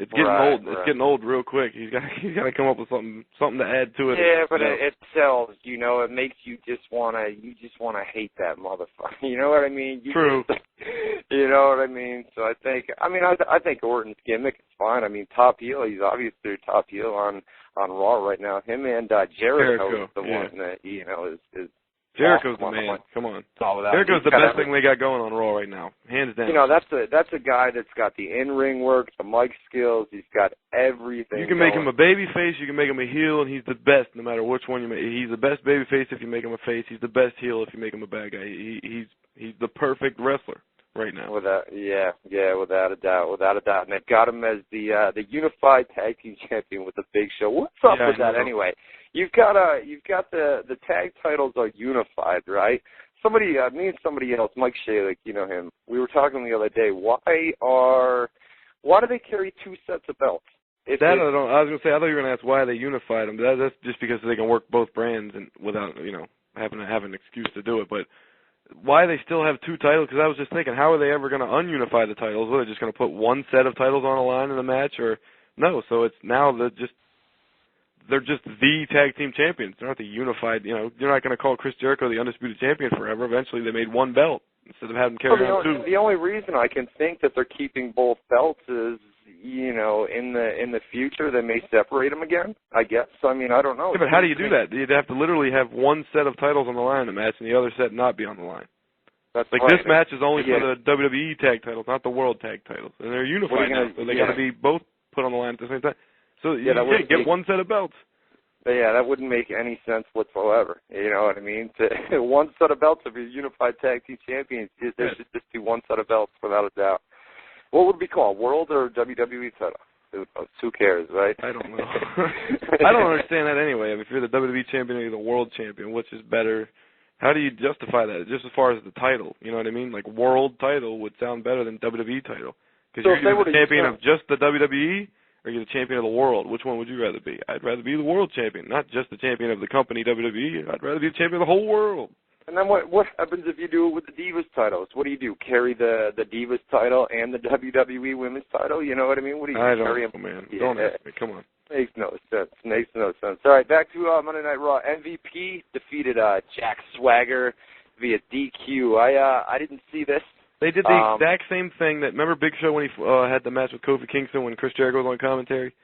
It's getting old. It's getting old real quick. He's got to come up with something to add to it. Yeah, but it sells. It makes you just wanna hate that motherfucker. You know what I mean? True. You know what I mean? So I think Orton's gimmick is fine. I mean, top heel. He's obviously top heel on Raw right now. Him and Jericho is the one that is. Jericho's the man. Come on. Jericho's the best thing they got going on Raw right now, hands down. That's a guy that's got the in-ring work, the mic skills. He's got everything. You can make him a baby face, you can make him a heel, and he's the best no matter which one you make. He's the best baby face if you make him a face. He's the best heel if you make him a bad guy. He's the perfect wrestler right now. Without a doubt. And they've got him as the unified tag team champion with the Big Show. What's up with that anyway? You've got the tag titles are unified, right? Me and somebody else, Mike Shalik, you know him. We were talking the other day. Why do they carry two sets of belts? I was gonna say, I thought you were gonna ask why they unified them. That's just because they can work both brands and without having to have an excuse to do it. But why they still have two titles? Because I was just thinking, how are they ever going to ununify the titles? Are they just going to put one set of titles on a line in the match, or no? So it's now they're just the tag team champions. They're not the unified. You're not going to call Chris Jericho the undisputed champion forever. Eventually, they made one belt instead of having him carry around two. The only reason I can think that they're keeping both belts is, in the future they may separate them again, I guess. I mean, I don't know. Yeah, but how do you do that? You'd have to literally have one set of titles on the line in the match and the other set not be on the line. That's like right. This match is only for the WWE tag titles, not the World tag titles. And they're unified now, so they got to be both put on the line at the same time. So you can't get one set of belts. But yeah, that wouldn't make any sense whatsoever. You know what I mean? One set of belts of your unified tag team champions. There should just be one set of belts without a doubt. What would it be called? World or WWE title? Who cares, right? I don't know. I don't understand that anyway. I mean, if you're the WWE champion or you're the world champion, which is better? How do you justify that? Just as far as the title, you know what I mean? Like world title would sound better than WWE title. Because you're the champion of just the WWE or you're the champion of the world. Which one would you rather be? I'd rather be the world champion, not just the champion of the company WWE. I'd rather be the champion of the whole world. And then what happens if you do it with the Divas titles? What do? Carry the Divas title and the WWE Women's title? You know what I mean? What do you I carry don't know, man. Don't ask me. Come on. Makes no sense. All right, back to Monday Night Raw. MVP defeated Jack Swagger via DQ. I didn't see this. They did the exact same thing that, remember Big Show when he had the match with Kofi Kingston when Chris Jericho was on commentary?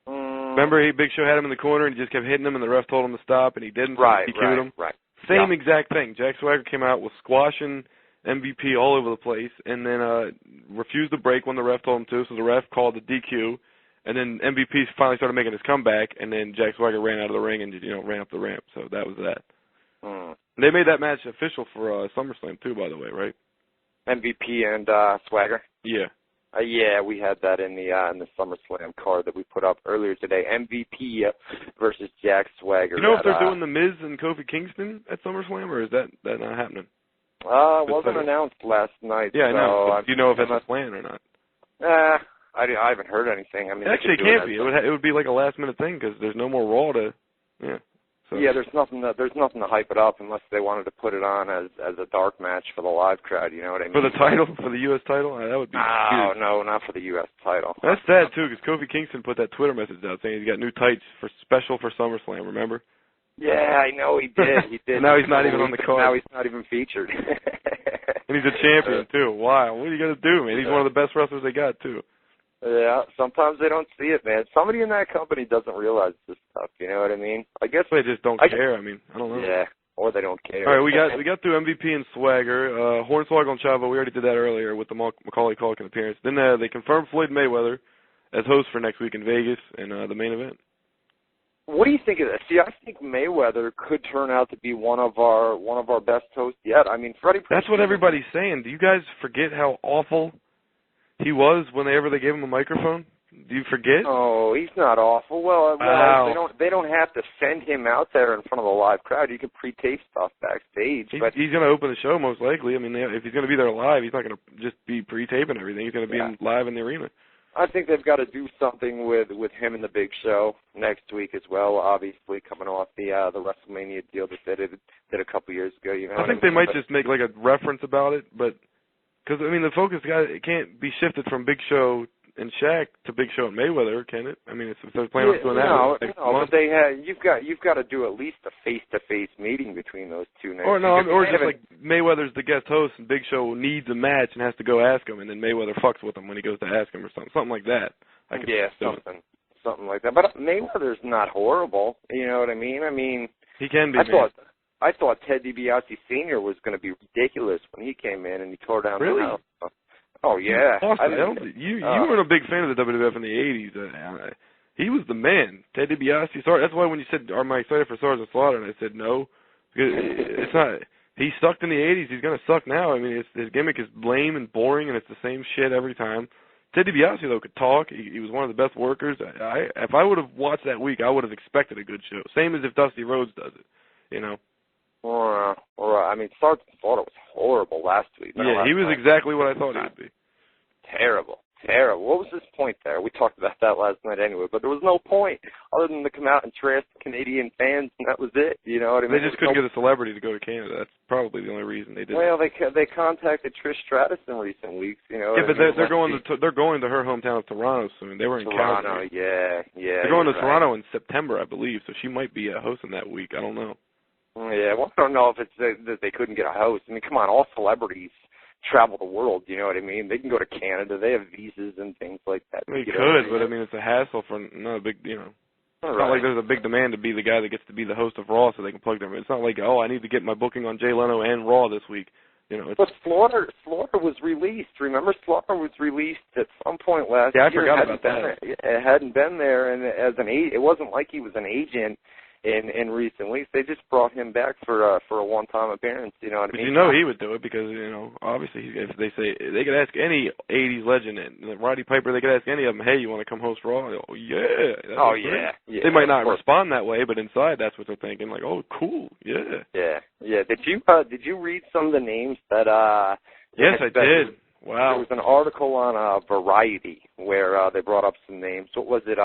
Remember Big Show had him in the corner and he just kept hitting him and the ref told him to stop and he didn't, so he DQ'd him? Right. Same exact thing. Jack Swagger came out with squashing MVP all over the place and then refused to break when the ref told him to, so the ref called the DQ, and then MVP finally started making his comeback, and then Jack Swagger ran out of the ring and ran up the ramp. So that was that. They made that match official for SummerSlam too, by the way, right? MVP and Swagger? Yeah. Yeah, we had that in the SummerSlam card that we put up earlier today. MVP versus Jack Swagger. You know if they're doing the Miz and Kofi Kingston at SummerSlam, or is that not happening? Wasn't announced last night. Yeah, I know. Do you know if that's a plan or not? I haven't heard anything. I mean, actually, it can't be. It would be like a last-minute thing because there's no more Raw to. Yeah. So. Yeah, there's nothing to hype it up unless they wanted to put it on as a dark match for the live crowd. You know what I mean? For the title, for the U.S. title, that would be. No, not for the U.S. title. That's sad too, because Kofi Kingston put that Twitter message out saying he's got new tights special for SummerSlam. Remember? Yeah, I know he did. He did. Now he's not even on the card. Now he's not even featured. And he's a champion too. Wow, what are you gonna do, man? He's one of the best wrestlers they got too. Yeah, sometimes they don't see it, man. Somebody in that company doesn't realize this stuff. You know what I mean? I guess they just don't care. I mean, I don't know. Yeah, or they don't care. All right, we got through MVP and Swagger. Hornswoggle and Chavo, we already did that earlier with the Macaulay Culkin appearance. Then they confirmed Floyd Mayweather as host for next week in Vegas in the main event. What do you think of this? See, I think Mayweather could turn out to be one of our best hosts yet. I mean, Freddie. That's what everybody's saying. Do you guys forget how awful he was whenever they gave him a microphone? Do you forget? Oh, he's not awful. Well, they don't have to send him out there in front of a live crowd. You can pre-tape stuff backstage. He's going to open the show most likely. I mean, if he's going to be there live, he's not going to just be pre-taping everything. He's going to be live in the arena. I think they've got to do something with him and the Big Show next week as well. Obviously, coming off the WrestleMania deal that they did a couple years ago. You know, I think they might just make like a reference about it, but because I mean the focus it can't be shifted from Big Show and Shaq to Big Show and Mayweather, can it? I mean, if they're planning on doing that next month. But you've got to do at least a face-to-face meeting between those two names. Or just like Mayweather's the guest host and Big Show needs a match and has to go ask him, and then Mayweather fucks with him when he goes to ask him or something like that. Something like that. But Mayweather's not horrible. You know what I mean? He can be. I thought Ted DiBiase Sr. was going to be ridiculous when he came in and he tore down the house. Oh, yeah. Austin, you weren't a big fan of the WWF in the 80s. He was the man. Ted DiBiase. Sorry, that's why when you said, am I excited for Sergeant Slaughter? And I said no. Because it's not. He sucked in the 80s. He's going to suck now. I mean, his gimmick is lame and boring, and it's the same shit every time. Ted DiBiase, though, could talk. He was one of the best workers. If I would have watched that week, I would have expected a good show. Same as if Dusty Rhodes does it, you know. Sergeant Slaughter was horrible last week. Yeah, he was exactly what I thought he would be. Terrible. What was his point there? We talked about that last night anyway, but there was no point other than to come out and trash Canadian fans, and that was it. You know what I mean? They just couldn't get a celebrity to go to Canada. That's probably the only reason they did. Well, they contacted Trish Stratus in recent weeks. You know. Yeah, but they're going to her hometown of Toronto soon. They were in Toronto. Calgary. Yeah. They're going to Toronto in September, I believe. So she might be hosting that week. I don't know. Yeah, well, I don't know if it's that they couldn't get a host. I mean, come on, all celebrities travel the world, you know what I mean? They can go to Canada. They have visas and things like that. They could, but I mean, it's a hassle for not a big, you know. It's not like there's a big demand to be the guy that gets to be the host of Raw so they can plug them in. It's not like, I need to get my booking on Jay Leno and Raw this week. You know, but Slaughter was released. Remember, Slaughter was released at some point last year. Yeah, I forgot about that. It hadn't been there, and as an agent, it wasn't like he was an agent in recent weeks. They just brought him back for a one-time appearance. You know what I mean? You know he would do it because, you know, obviously if they say they could ask any '80s legend, and Roddy Piper, they could ask any of them, hey, you want to come host Raw? Oh yeah. Yeah. They might not respond that way, but inside that's what they're thinking. Like, oh, cool, yeah. Yeah. Did you read some of the names that? Yes, I did. Wow. There was an article on Variety where they brought up some names. What was it?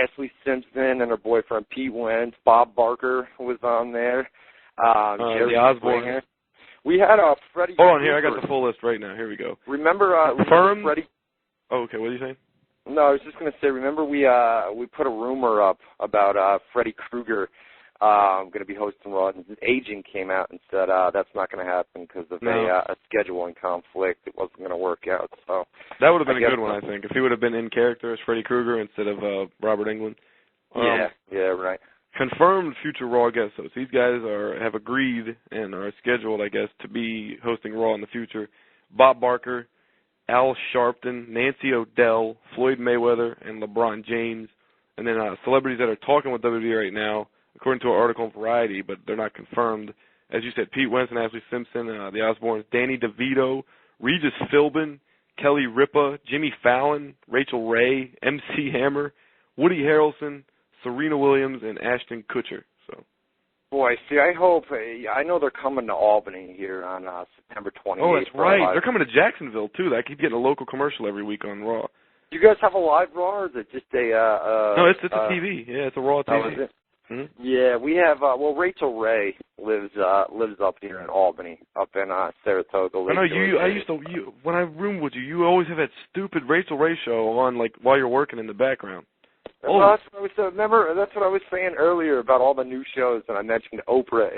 Ashley Simpson and her boyfriend Pete Wentz. Bob Barker was on there. Jerry the Osborne. Springer. We had Freddie. Hold on, here I got the full list right now. Here we go. Remember Freddie? Oh, okay. What are you saying? No, I was just going to say. Remember we put a rumor up about Freddie Krueger going to be hosting Raw, and his agent came out and said that's not going to happen because of a scheduling conflict. It wasn't going to work out. So that would have been a good one, I think, if he would have been in character as Freddie Krueger instead of Robert Englund. Yeah, right. Confirmed future Raw guest hosts. These guys have agreed and are scheduled, I guess, to be hosting Raw in the future. Bob Barker, Al Sharpton, Nancy O'Dell, Floyd Mayweather, and LeBron James. And then celebrities that are talking with WWE right now, according to an article in Variety, but they're not confirmed. As you said, Pete Wentz and Ashley Simpson, the Osbournes, Danny DeVito, Regis Philbin, Kelly Ripa, Jimmy Fallon, Rachel Ray, MC Hammer, Woody Harrelson, Serena Williams, and Ashton Kutcher. So, boy, see, I know they're coming to Albany here on September 28th. Oh, that's right. They're coming to Jacksonville, too. I keep getting a local commercial every week on Raw. Do you guys have a live Raw, or is it just a... no, it's a TV. Yeah, it's a Raw TV. Oh, is it? Mm-hmm. Yeah, we have. Rachel Ray lives up here in Albany, up in Saratoga. I know when I roomed with you, you always have that stupid Rachel Ray show on, like while you're working in the background. Well, that's what I was saying earlier about all the new shows, and I mentioned Oprah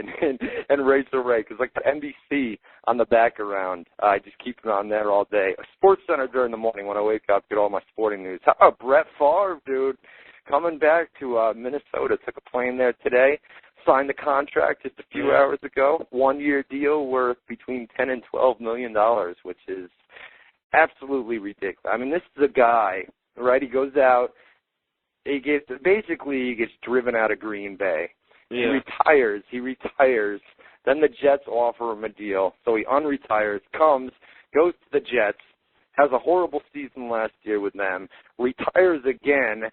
and Rachel Ray, because like the NBC on the background, I just keep it on there all day. Sports Center during the morning when I wake up, get all my sporting news. How about Brett Favre, dude? Coming back to Minnesota, took a plane there today, signed the contract just a few hours ago. 1-year deal worth between $10 and $12 million, which is absolutely ridiculous. I mean, this is a guy, right? He goes out, he gets driven out of Green Bay. Yeah. He retires. Then the Jets offer him a deal, so he unretires, goes to the Jets, has a horrible season last year with them, retires again.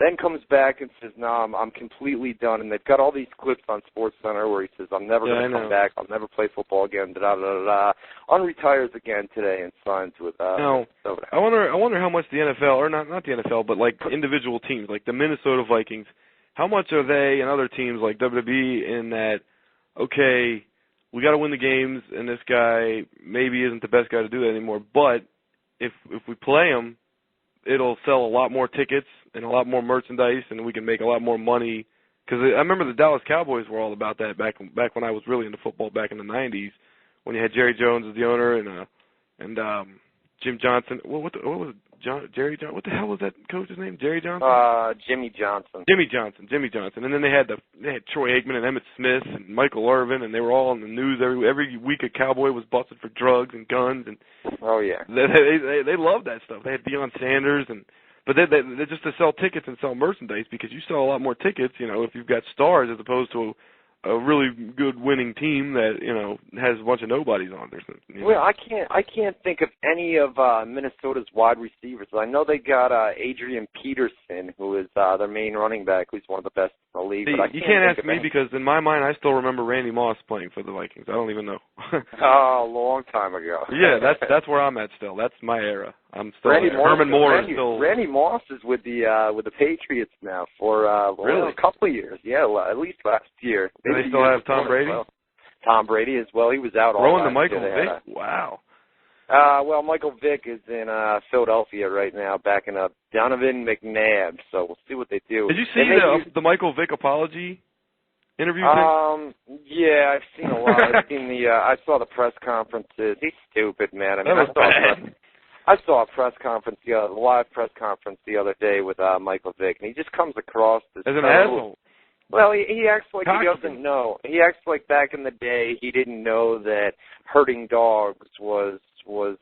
Then comes back and says, no, I'm completely done. And they've got all these clips on SportsCenter where he says, I'm never going to come back. I'll never play football again. Da-da-da-da. Unretires again today and signs with I wonder how much the NFL, or not the NFL, but like individual teams, like the Minnesota Vikings, how much are they and other teams like WWE in that, okay, we got to win the games, and this guy maybe isn't the best guy to do that anymore, but if we play him, it'll sell a lot more tickets and a lot more merchandise, and we can make a lot more money. Because I remember the Dallas Cowboys were all about that back when I was really into football back in the '90s, when you had Jerry Jones as the owner and Jim Johnson. What was it? Jerry Johnson? What the hell was that coach's name? Jerry Johnson? Jimmy Johnson. Jimmy Johnson. And then they had Troy Aikman and Emmitt Smith and Michael Irvin, and they were all in the news every week. A Cowboy was busted for drugs and guns, and oh yeah, they loved that stuff. They had Deion Sanders, but they just to sell tickets and sell merchandise, because you sell a lot more tickets, if you've got stars as opposed to a really good winning team that has a bunch of nobodies on there. Well, I can't think of any of Minnesota's wide receivers. I know they got Adrian Peterson, who is their main running back, who's one of the best in the league. But you can't ask me because in my mind I still remember Randy Moss playing for the Vikings. I don't even know. Oh, a long time ago. Yeah, that's where I'm at still. That's my era. I'm still Herman Moore is still. Randy Moss is with the Patriots now for really? a couple of years. Yeah, at least last year. Do they still have Tom Brady? Well. Tom Brady as well. He was out all throwing last to Michael year. Vick. Wow. Well, Michael Vick is in Philadelphia right now, backing up Donovan McNabb. So we'll see what they do. Did you see the Michael Vick apology interview thing? Yeah, I've seen a lot. I saw the press conferences. He's stupid, man. I mean, I saw a press conference, a live press conference the other day with Michael Vick, and he just comes across as an asshole. Well, he acts like he doesn't know. He acts like back in the day he didn't know that hurting dogs was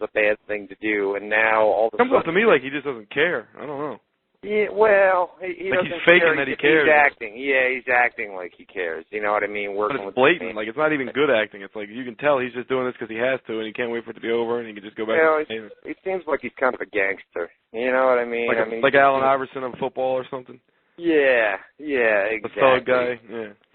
a bad thing to do, and now all of a sudden... Comes up to me like he just doesn't care. I don't know. Yeah, well, he doesn't he's faking care. that he cares. He's acting. Yeah, he's acting like he cares. You know what I mean? But it's blatant. Like, it's not even good acting. It's like you can tell he's just doing this because he has to, and he can't wait for it to be over, and he can just go back to the It seems like he's kind of a gangster. You know what I mean? Like Allen Iverson of football or something? Yeah, exactly. A thug guy,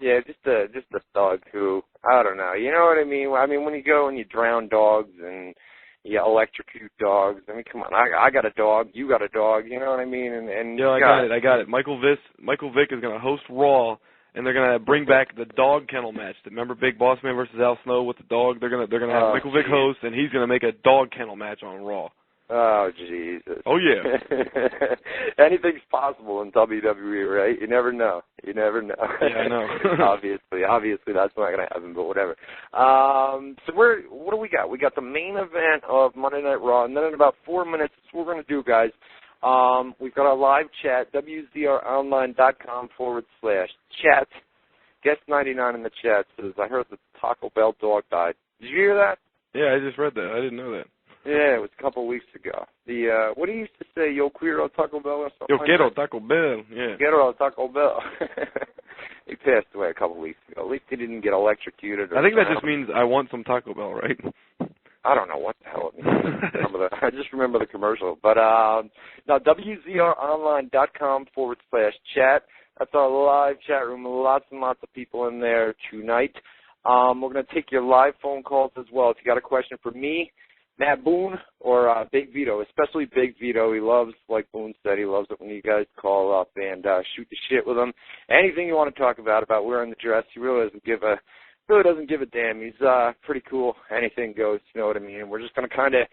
Yeah, just a thug who, I don't know. You know what I mean? I mean, when you go and you drown dogs and you electrocute dogs, I mean, come on, I got a dog, you got a dog, you know what I mean? And yeah, I got it. Michael Vick is going to host Raw, and they're going to bring back the dog kennel match. Remember Big Boss Man versus Al Snow with the dog? They're going to have Michael Vick host, and he's going to make a dog kennel match on Raw. Oh, Jesus. Oh, yeah. Anything's possible in WWE, right? You never know. Yeah, I know. Obviously, that's not going to happen, but whatever. So what do we got? We got the main event of Monday Night Raw, and then in about 4 minutes, that's what we're going to do, guys. We've got our live chat, WZROnline.com /chat. Guest 99 in the chat says, I heard the Taco Bell dog died. Did you hear that? Yeah, I just read that. I didn't know that. Yeah, it was a couple of weeks ago. What do you used to say, Yo quiero Taco Bell or something? Yo quiero Taco Bell, yeah. Quiero Taco Bell. He passed away a couple of weeks ago. At least he didn't get electrocuted. I think that just means I want some Taco Bell, right? I don't know what the hell it means. I just remember the commercial. But now, WZROnline.com /chat. That's our live chat room. Lots and lots of people in there tonight. We're going to take your live phone calls as well. If you got a question for me, Matt Boone, or Big Vito, especially Big Vito. He loves, like Boone said, he loves it when you guys call up and shoot the shit with him. Anything you want to talk about wearing the dress, he really doesn't give a damn. He's pretty cool. Anything goes, you know what I mean? We're just going to kind of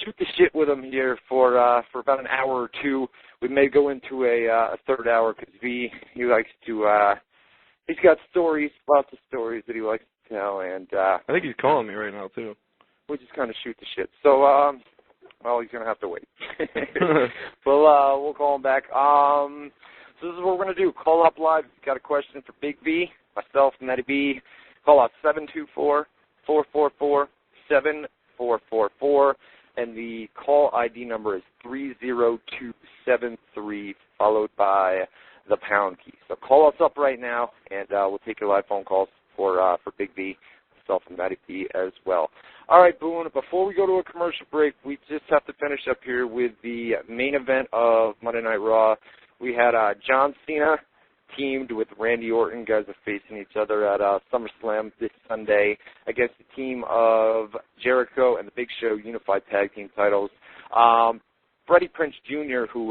shoot the shit with him here for about an hour or two. We may go into a third hour because he likes to, he's got stories, lots of stories that he likes to tell. And I think he's calling me right now, too. We just kind of shoot the shit. So, well, he's going to have to wait. We'll call him back. So this is what we're going to do. Call up live. If you've got a question for Big V, myself, Matty B, call out 724-444-7444. And the call ID number is 30273, followed by the pound key. So call us up right now, and we'll take your live phone calls for Big V, myself, and Matty B as well. All right, Boone, before we go to a commercial break, we just have to finish up here with the main event of Monday Night Raw. We had John Cena teamed with Randy Orton. Guys are facing each other at SummerSlam this Sunday against the team of Jericho and the Big Show Unified Tag Team titles. Freddie Prinze Jr., who